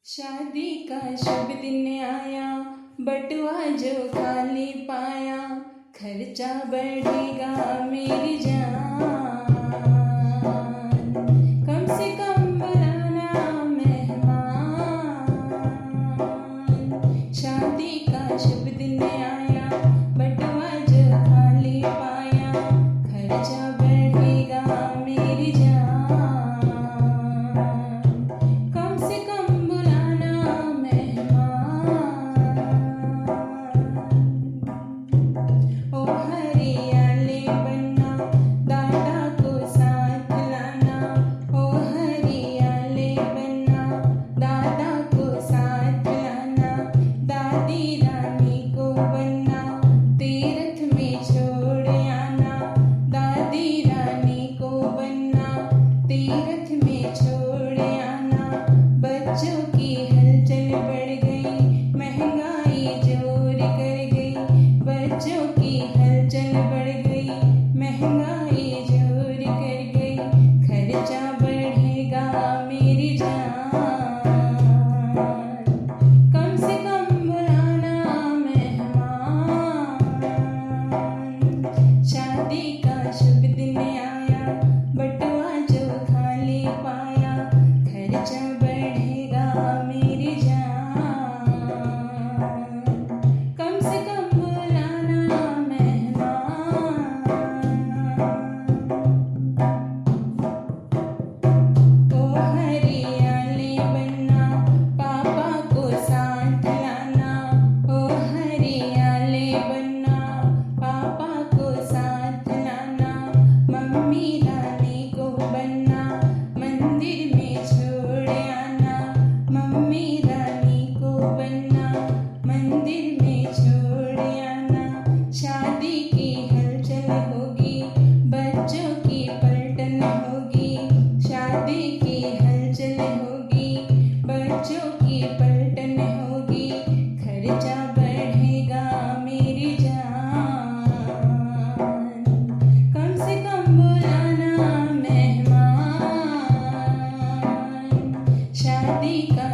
शादी का शुभ दिन आया, बटुआ जो खाली पाया, खर्चा बढ़ेगा मेरी जान। कम से कम बुलाना मेहमान। शादी का शुभ दिन आया, बटुआ जो खाली पाया, खर्चा बढ़ेगा मेरी जान। कम से कम ओ हरियाले बनना, दादा को साथ लाना। ओ हरियाले बनना, दादा को साथ लाना। दादी रानी को बनना, तीर्थ में छोड़ आना। दादी रानी को बनना, तीर्थ में छोड़ आना। बच्चों की हलचल बढ़ गई, महंगाई जोर कर गई। बच्चों की हलचल बढ़ गई, महंगाई जोर कर गई। खर्चा बढ़ेगा मेरी जान। कम से कम बुलाना मेहमान। शादी का शुभ दिन आया, बटुआ जो खाली पाया, खर्चा बढ़ेगा मेरी जान। कम से कम बुलाना मेहमान। ओ हरियाले बनना, पापा को साथ लाना। ओ हरियाले बनना, पापा को साथ लाना। मम्मी रानी को बनना, मंदिर में छोड़ आना। मम्मी रानी को बनना, मंदिर में छोड़ आना। शादी की हलचल होगी, बच्चों की पलटन होगी। शादी की हलचल होगी, बच्चों की पलटन होगी। खर्चा बढ़ेगा मेरी जान। कम से कम बुलाना मेहमान। शादी का